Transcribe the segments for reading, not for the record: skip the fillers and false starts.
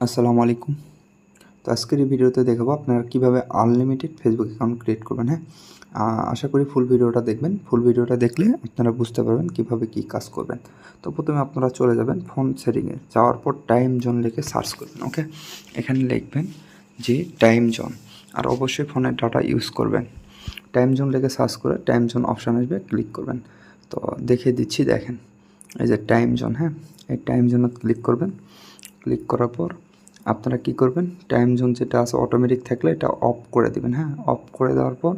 আসসালামু আলাইকুম। তো আজকের এই ভিডিওতে দেখাবো আপনারা কীভাবে আনলিমিটেড ফেসবুক অ্যাকাউন্ট ক্রিয়েট করবেন। আশা করি ফুল ভিডিওটা দেখবেন। ফুল ভিডিওটা দেখলে আপনারা বুঝতে পারবেন কীভাবে কী কাজ করবেন। তো প্রথমে আপনারা চলে যাবেন ফোন সেটিংয়ে, যাওয়ার পর টাইম জোন লিখে সার্চ করবেন। ওকে, এখানে লিখবেন যে টাইম জোন, আর অবশ্যই ফোনের ডাটা ইউজ করবেন। টাইম জোন লিখে সার্চ করে টাইম জোন অপশান আসবে, ক্লিক করবেন। তো দেখিয়ে দিচ্ছি, দেখেন এই যে টাইম জোন। এই টাইম জোনে ক্লিক করবেন। ক্লিক করার পর আপনারা কি করবেন, টাইম জোন যেটা আছে অটোমেটিক থাকলে এটা অফ করে দেবেন। অফ করে দেওয়ার পর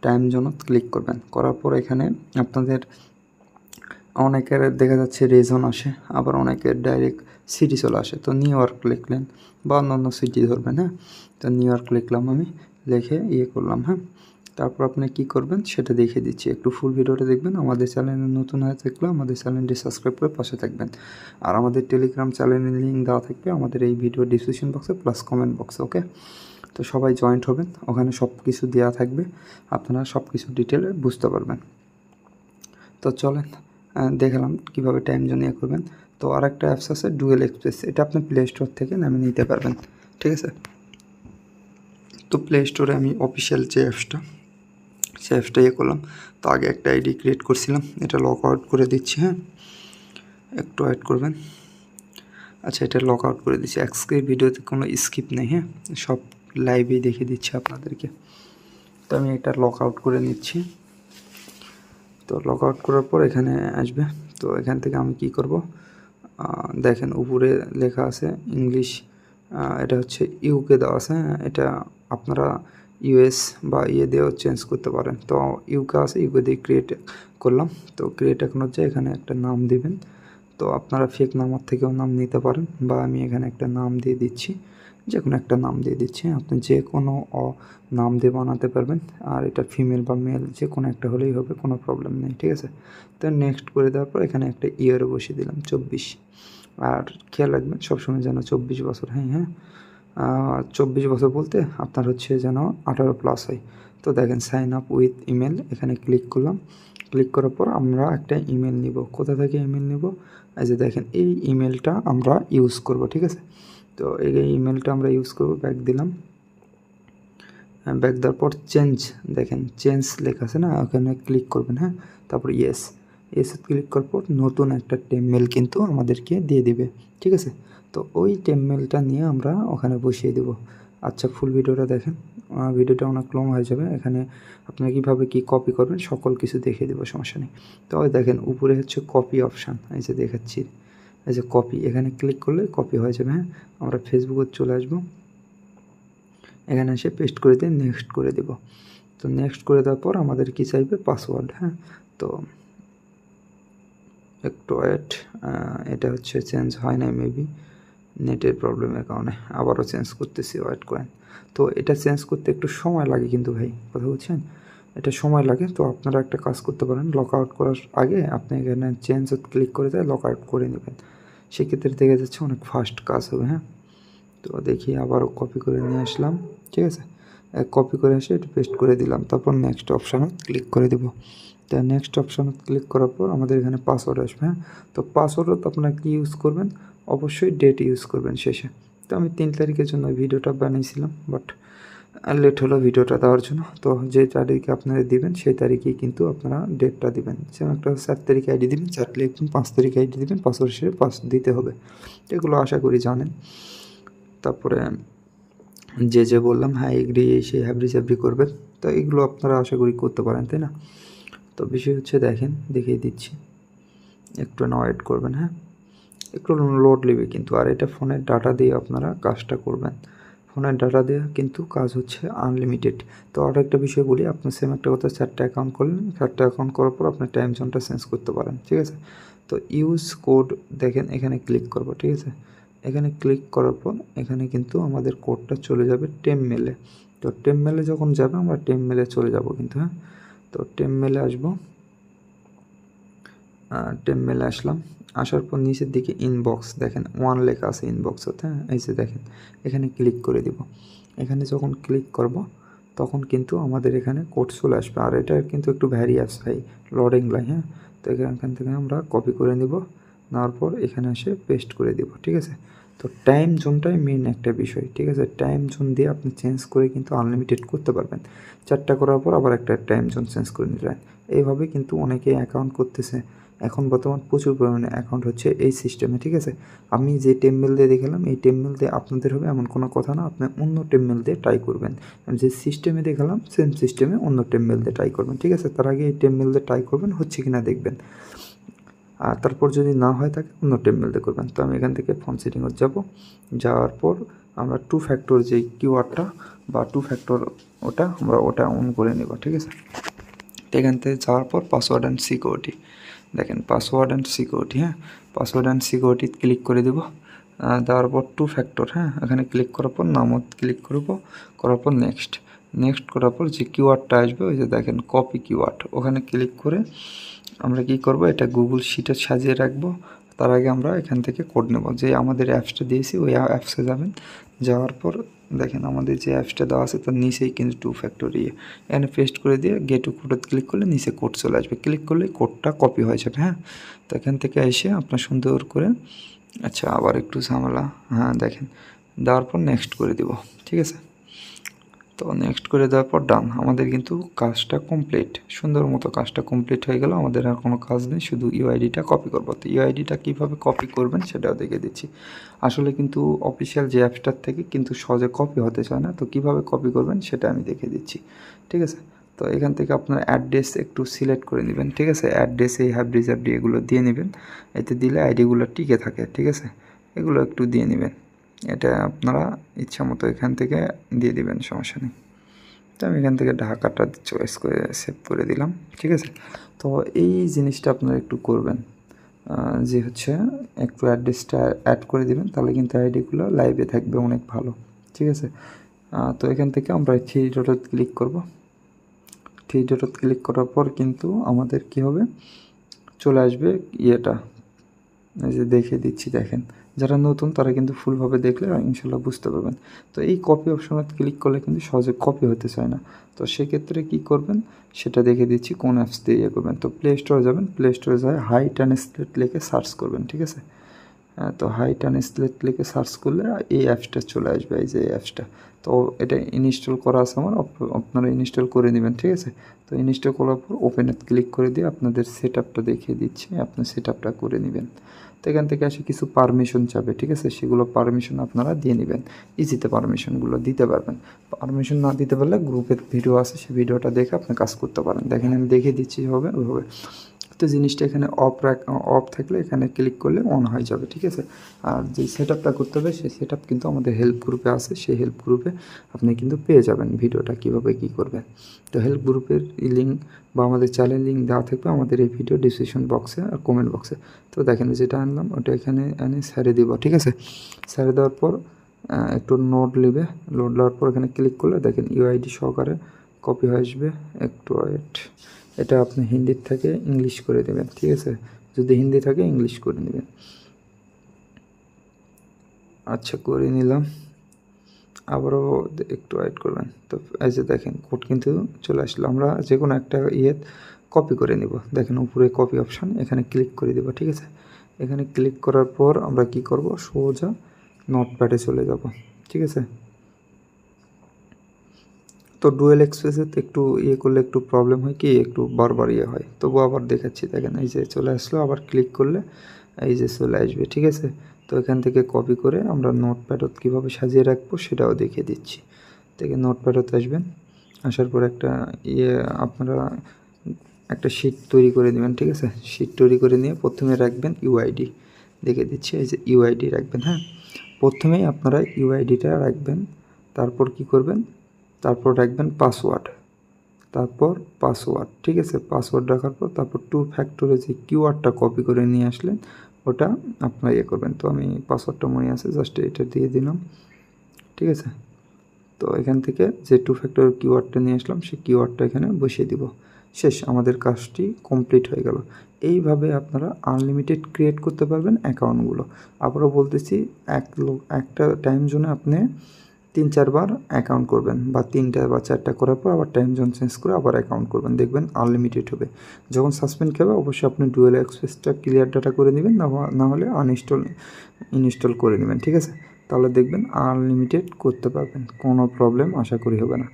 টাইম জোনে ক্লিক করবেন। করার পর এখানে আপনাদের অনেকের দেখা যাচ্ছে রিজন আসে, আবার অনেকের ডাইরেক্ট সিটি চলে আসে। তো নিউ ইয়র্ক লিখলেন বা অন্য সিটি ধরবেন। তো নিউ ইয়র্ক লিখলাম, আমি লিখে করলাম। তারপর আপনি কি করবেন সেটা দেখিয়ে দিচ্ছি, একটু ফুল ভিডিওটা দেখবেন। আমাদের চ্যানেলে নতুন হয়ে থাকলে আমাদের চ্যানেলটি সাবস্ক্রাইব করে পাশে থাকবেন। আর আমাদের টেলিগ্রাম চ্যানেলের লিঙ্ক দেওয়া থাকবে আমাদের এই ভিডিও ডিসক্রিপশন বক্সে প্লাস কমেন্ট বক্সে। ওকে, তো সবাই জয়েন্ট হবেন, ওখানে সব কিছু দেওয়া থাকবে, আপনারা সব কিছু ডিটেলে বুঝতে পারবেন। তো চলেন দেখালাম কীভাবে টাইম জোন করবেন। তো আর একটা অ্যাপস আছে ডুয়েল এক্সপ্রেস, এটা আপনি প্লে স্টোর থেকে নামিয়ে নিতে পারবেন। ঠিক আছে, তো প্লে স্টোরে আমি অফিসিয়াল যে অ্যাপসটা সে অ্যাপসটা করলাম। তো আগে একটা আইডি ক্রিয়েট করছিলাম, এটা লগ আউট করে দিচ্ছি। একটু ওয়েট করবেন। আচ্ছা, এটা লগ আউট করে দিচ্ছি। আজকের ভিডিওতে কোনো স্কিপ নেই, সব লাইভেই দেখিয়ে দিচ্ছি আপনাদেরকে। তো আমি এটা লগ আউট করে নিচ্ছি। তো লগ আউট করার পর এখানে আসবে। তো এখান থেকে আমি কি করব, দেখেন উপরে লেখা আছে ইংলিশ, এটা হচ্ছে ইউকে দেওয়া আছে। এটা আপনারা ইউএস বা দিয়েও চেঞ্জ করতে পারেন। তো ইউকে আছে, ইউকে দিয়ে ক্রিয়েট করলাম। তো ক্রিয়েট এখন হচ্ছে, এখানে একটা নাম দিবেন। তো আপনারা ফেক নাম্বার থেকেও নাম নিতে পারেন, বা আমি এখানে একটা নাম দিয়ে দিচ্ছি, যে কোনো একটা নাম দিয়ে দিচ্ছি। আপনি যে কোনো নাম দিয়ে বানাতে পারবেন, আর এটা ফিমেল বা মেল যে কোনো একটা হলেই হবে, কোনো প্রবলেম নেই। ঠিক আছে, তো নেক্সট করে দেওয়ার পর এখানে একটা ইয়ারও বসিয়ে দিলাম 24। আর খেয়াল রাখবেন সবসময় যেন 24 বছর। 24 বছর বলতে আপনার হচ্ছে যেন 18+ হয়। তো দেখেন সাইন আপ উইথ ইমেল, এখানে ক্লিক করলাম। ক্লিক করার পর আমরা একটা ইমেল নিব। কোথা থেকে ইমেল নিব, এই যে দেখেন এই ইমেলটা আমরা ইউজ করব। ঠিক আছে, তো এই ইমেলটা আমরা ইউজ করব। ব্যাক দিলাম। ব্যাক দেওয়ার পর চেঞ্জ, দেখেন চেঞ্জ লেখা আছে না, ওখানে ক্লিক করবেন। তারপর এসে ক্লিক করার পর নতুন একটা টেমমেল কিন্তু আমাদেরকে দিয়ে দিবে। ঠিক আছে, তো ওই টেমমেলটা নিয়ে আমরা ওখানে বসিয়ে দেব। আচ্ছা, ফুল ভিডিওটা দেখেন, ভিডিওটা অনেক লং হয়ে যাবে। এখানে আপনারা কীভাবে কী কপি করবেন সকল কিছু দেখিয়ে দেবো, সমস্যা নেই। তো ওই দেখেন উপরে হচ্ছে কপি অপশান, এই যে দেখাচ্ছি, এই যে কপি, এখানে ক্লিক করলে কপি হয়ে যাবে। আমরা ফেসবুকে চলে আসবো, এখানে এসে পেস্ট করে দিয়ে নেক্সট করে দেব। তো নেক্সট করে দেওয়ার পর আমাদের কি চাইবে, পাসওয়ার্ড। তো একটু ওয়েট, এটা হচ্ছে চেঞ্জ হয় না, মেবি নেটের প্রবলেমের কারণে আবারও চেঞ্জ করতেছি, ওয়েট করেন। তো এটা চেঞ্জ করতে একটু সময় লাগে কিন্তু ভাই, কথা বলছেন, এটা সময় লাগে। তো আপনারা একটা কাজ করতে পারেন, লক আউট করার আগে আপনি এখানে চেঞ্জ ক্লিক করে দেয় লক আউট করে নেবেন, সেক্ষেত্রে দেখা যাচ্ছে অনেক ফাস্ট কাজ হবে। তো দেখি আবারও কপি করে নিয়ে আসলাম। ঠিক আছে, কপি করে এসে একটু পেস্ট করে দিলাম। তারপর নেক্সট অপশানে ক্লিক করে দেবো। তো নেক্সট অপশানে ক্লিক করার পর আমাদের এখানে পাসওয়ার্ড আসবে। তো পাসওয়ার্ডও তো আপনারা কী ইউজ করবেন, অবশ্যই ডেট ইউজ করবেন শেষে। তো আমি 3 তারিখের জন্য ভিডিওটা বানিয়েছিলাম, বাট লেট হলো ভিডিওটা দেওয়ার জন্য। তো যে তারিখে আপনারা দিবেন সেই তারিখেই কিন্তু আপনারা ডেটটা দিবেন। যেমন একটা 4 তারিখে আইডি দিবেন, 4 লিখবেন, 5 তারিখে আইডি দিবেন, পাসওয়ার্ড শেষে 5 দিতে হবে। এগুলো আশা করি জানেন। তারপরে যে বললাম এগ্রি সেই হ্যাবরি করবেন। তো এগুলো আপনারা আশা করি করতে পারেন, তাই না? তো বিষয় হচ্ছে দেখেন, দেখিয়ে দিচ্ছি, একটু ওয়েট করবেন। একটু লোড নেবে কিন্তু। আর এটা ফোনের ডাটা দিয়ে আপনারা কাজটা করবেন, ফোনের ডাটা দিয়ে কিন্তু কাজ হচ্ছে আনলিমিটেড। তো আর একটা বিষয় বলি, আপনি সেম একটা কথা, 4টা অ্যাকাউন্ট করলেন, 4টা অ্যাকাউন্ট করার পর আপনি টাইম জোনটা চেঞ্জ করতে পারেন। ঠিক আছে, তো ইউজ কোড দেখেন এখানে ক্লিক করবো। ঠিক আছে, এখানে ক্লিক করার পর এখানে কিন্তু আমাদের কোডটা চলে যাবে টেমমেলে। তো টেমমেলে যখন যাবে আমরা টেমমেলে চলে যাব কিন্তু। তো টেমমেলে আসবো, টেমমেলে আসলাম। আসার পর নিচের দিকে ইনবক্স দেখেন 1 লেখা আছে ইনবক্স হতে। এই যে দেখেন এখানে ক্লিক করে দিব। এখানে যখন ক্লিক করব তখন কিন্তু আমাদের এখানে কোড চলে আসবে। আর এটা কিন্তু একটু ভ্যারিয়াস ভাই, লোডিং লাই। তো এখান থেকে আমরা কপি করে নিব, নেওয়ার পর এখানে এসে পেস্ট করে দিব। ঠিক আছে, তো টাইম জোনটাই মেন একটা বিষয়, ঠিক আছে। টাইম জোন দিয়ে আপনি চেঞ্জ করে কিন্তু আনলিমিটেড করতে পারবেন। 4টা করার পর আবার একটা টাইম জোন চেঞ্জ করে নিলেন। এইভাবে কিন্তু অনেকেই অ্যাকাউন্ট করতেছে। এখন বর্তমান প্রচুর পরিমাণে অ্যাকাউন্ট হচ্ছে এই সিস্টেমে, ঠিক আছে। আমি যে টেমমেল দিয়ে দেখালাম এই টেমমেল দিয়ে আপনাদের হবে এমন কোনো কথা না, আপনি অন্য টেমমেল দিয়ে ট্রাই করবেন। আমি যে সিস্টেমে দেখালাম সেম সিস্টেমে অন্য টেমমেল দিয়ে ট্রাই করবেন, ঠিক আছে। তার আগে এই টেমমেল দিয়ে ট্রাই করবেন হচ্ছে কি না দেখবেন, আর তারপর যদি না হয় থাকে অন্য টেমমেল দিয়ে করবেন। তো আমি এখান থেকে ফোন সেটিংয়ে যাব, যাওয়ার পর আমরা 2 ফ্যাক্টর যে কিওয়ার্ডটা বা 2 ফ্যাক্টর ওটা অন করে নেব, ঠিক আছে। তো এখান থেকে যাওয়ার পর পাসওয়ার্ড অ্যান্ড সিকিউরিটি, দেখেন পাসওয়ার্ড অ্যান্ড সিকিউরিটি, হ্যাঁ পাসওয়ার্ড অ্যান্ড সিকিউরিটি ক্লিক করে দেবো। দেওয়ার পর 2 ফ্যাক্টর, হ্যাঁ এখানে ক্লিক করার পর নামত ক্লিক করব, করার পর নেক্সট করার পর যে কিওয়ার্ডটা আসবে ওই যে দেখেন কপি কিওয়ার্ড, ওখানে ক্লিক করে আমরা কি করব, এটা গুগল শিটে সাজিয়ে রাখবো। তার আগে আমরা এখান থেকে কোড নেব, যে আমাদের অ্যাপসটা দিয়েছি ওই অ্যাপসে যাবেন। যাওয়ার পর দেখেন আমাদের যে অ্যাপসটা দেওয়া আছে তার নিচেই কিন্তু 2 ফ্যাক্টর এখানে পেস্ট করে দিয়ে গেট কোডে ক্লিক করলে নিচে কোড চলে আসবে, ক্লিক করলে কোডটা কপি হয়ে যাবে, হ্যাঁ। তো এখান থেকে এসে আপনার সুন্দর করে, আচ্ছা আবার একটু ঝামেলা, হ্যাঁ দেখেন দেওয়ার পর নেক্সট করে দিব, ঠিক আছে। তো নেক্সট করে দেওয়ার পর ডান, আমাদের কিন্তু কাজটা কমপ্লিট, সুন্দর মতো কাজটা কমপ্লিট হয়ে গেল। আমাদের আর কোনো কাজ নেই, শুধু ইউআইডিটা কপি করবো। তো ইউআইডিটা কীভাবে কপি করবেন সেটাও দেখে দিচ্ছি। আসলে কিন্তু অফিসিয়াল যে অ্যাপসটার থেকে কিন্তু সহজে কপি হতে চায় না, তো কীভাবে কপি করবেন সেটা আমি দেখে দিচ্ছি, ঠিক আছে। তো এখান থেকে আপনার অ্যাড্রেস একটু সিলেক্ট করে নেবেন, ঠিক আছে। অ্যাড্রেস এই হাবডি জাবডি এগুলো দিয়ে নেবেন, এতে দিলে আইডিগুলো টিকে থাকে, ঠিক আছে। এগুলো একটু দিয়ে নেবেন, এটা আপনারা ইচ্ছা মতো এখান থেকে দিয়ে দিবেন, সমস্যা নেই। তো আমি এখান থেকে ঢাকাটা চয়েস করে সেভ করে দিলাম, ঠিক আছে। তো এই জিনিসটা আপনারা একটু করবেন, যে হচ্ছে একটু অ্যাড্রেসটা অ্যাড করে দিবেন, তাহলে কিন্তু আইডিগুলো লাইভে থাকবে, অনেক ভালো, ঠিক আছে। তো এখান থেকে আমরা 3 ডটত ক্লিক করব। 3 ডটত ক্লিক করার পর কিন্তু আমাদের কি হবে, চলে আসবে ইয়েটা, এই যে দেখিয়ে দিচ্ছি, দেখেন যারা নতুন তারা কিন্তু ফুলভাবে দেখলে ইনশাল্লাহ বুঝতে পারবেন। তো এই কপি অপশনে ক্লিক করলে কিন্তু সহজে কপি হতে চায় না, তো সেক্ষেত্রে কি করবেন সেটা দেখে দিচ্ছি কোন অ্যাপস দিয়ে ইয়ে করবেন। তো প্লে স্টোরে যাবেন, প্লে স্টোরে যায় হাই ট্রান্সলেট লিখে সার্চ করবেন, ঠিক আছে। তো হাই ট্রান্সলেট লিখে সার্চ করলে এই অ্যাপসটা চলে আসবে, এই যে এই অ্যাপসটা। তো এটা ইনস্টল করা আছে আমার, আপনারা ইনস্টল করে নেবেন, ঠিক আছে। তো ইনস্টল করার পর ওপেনে ক্লিক করে দিয়ে আপনাদের সেট আপটা দেখিয়ে দিচ্ছি, আপনার সেট আপটা করে নেবেন। তো এখান থেকে আসে কিছু পারমিশন চাবে, ঠিক আছে, সেগুলো পারমিশন আপনারা দিয়ে নেবেন, ইজিতে পারমিশনগুলো দিতে পারবেন। পারমিশন না দিতে পারলে গ্রুপের ভিডিও আছে, সেই ভিডিওটা দেখে আপনি কাজ করতে পারেন। দেখেন আমি দেখিয়ে দিচ্ছি হবে ওইভাবে। তো জিনিসটা এখানে অফ থাকলে এখানে ক্লিক করলে অন হয়ে যাবে, ঠিক আছে। আর যে সেট আপটা করতে হবে সেই সেট আপ কিন্তু আমাদের হেল্প গ্রুপে আছে, সেই হেল্প গ্রুপে আপনি কিন্তু পেয়ে যাবেন ভিডিওটা কীভাবে কী করবেন। তো হেল্প গ্রুপের লিঙ্ক বা আমাদের চ্যানেল লিঙ্ক দেওয়া থাকবে আমাদের এই ভিডিও ডিসক্রিপশন বক্সে আর কমেন্ট বক্সে। তো দেখেন যেটা আনলাম ওটা এখানে এনে ছেড়ে দিব, ঠিক আছে। ছেড়ে দেওয়ার পর একটু লোড নেবে, লোড নেওয়ার পর এখানে ক্লিক করলে দেখেন ইউআইডি সহকারে কপি হয়ে আসবে। একটু ওয়েট, এটা আপনি হিন্দির থেকে ইংলিশ করে দেবেন, ঠিক আছে। যদি হিন্দি থাকে ইংলিশ করে নেবেন। আচ্ছা করে নিলাম, আবারও একটু ওয়েট করবেন। তো এই যে দেখেন কোড কিন্তু চলে আসলো। আমরা যে কোনো একটা কপি করে নিব, দেখেন উপরে কপি অপশান, এখানে ক্লিক করে দেবো, ঠিক আছে। এখানে ক্লিক করার পর আমরা কি করব, সোজা নোটপ্যাডে চলে যাব, ঠিক আছে। তো ডুয়েল এক্সপ্রেসে একটু করলে একটু প্রবলেম হয়, কি একটু বারবার হয়, তবু আবার দেখাচ্ছি, দেখেন এই যে চলে আসলো। আবার ক্লিক করলে এই যে চলে আসবে, ঠিক আছে। তো এখান থেকে কপি করে আমরা নোটপ্যাডত কীভাবে সাজিয়ে রাখবো সেটাও দেখিয়ে দিচ্ছি। থেকে নোটপ্যাডত আসবেন, আসার পর একটা আপনারা একটা শিট তৈরি করে নেবেন, ঠিক আছে। শিট তৈরি করে নিয়ে প্রথমে রাখবেন ইউআইডি, দেখে দিচ্ছি এই যে ইউআইডি রাখবেন, হ্যাঁ। প্রথমেই আপনারা ইউআইডিটা রাখবেন, তারপর কি করবেন, তারপর রাখবেন পাসওয়ার্ড, ঠিক আছে। পাসওয়ার্ড রাখার পর তারপর 2 ফ্যাক্টরে যে কিওয়ার্ডটা কপি করে নিয়ে আসলেন ওটা আপনারা করবেন। তো আমি পাসওয়ার্ডটা মনে আছে, জাস্ট এটা দিয়ে দিলাম, ঠিক আছে। তো এখান থেকে যে 2 ফ্যাক্টর কিওয়ার্ডটা নিয়ে আসলাম সেই কিওয়ার্ডটা এখানে বসিয়ে দিব, শেষ, আমাদের কাজটি কমপ্লিট হয়ে গেল। এইভাবে আপনারা আনলিমিটেড ক্রিয়েট করতে পারবেন অ্যাকাউন্টগুলো। আবারও বলতেছি, একটা টাইম জোনে আপনি 3-4 বার অ্যাকাউন্ট করবেন, বা 3টা বা 4টা করার পর আবার টাইম জোন চেঞ্জ করে আবার অ্যাকাউন্ট করবেন, দেখবেন আনলিমিটেড হবে। যখন সাসপেন্ড খাবে অবশ্যই আপনি ডুয়েল অ্যাক্সেসটা ক্লিয়ার ডাটা করে নেবেন, না হলে ইনস্টল করে নেবেন, ঠিক আছে? তাহলে দেখবেন আনলিমিটেড করতে পারবেন, কোনো প্রবলেম আশা করি হবে না।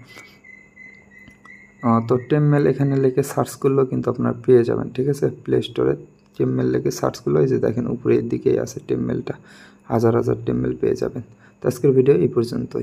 তো টেমমেল এখানে লিখে সার্চ করলেও কিন্তু আপনার পেয়ে যাবেন, ঠিক আছে? প্লে স্টোরে টেমমেল লিখে সার্চ করলে এই যে দেখেন উপরের দিকেই আছে টেমমেলটা, হাজার হাজার টেমমেল পেয়ে যাবেন। তো আজকের ভিডিও এই পর্যন্তই।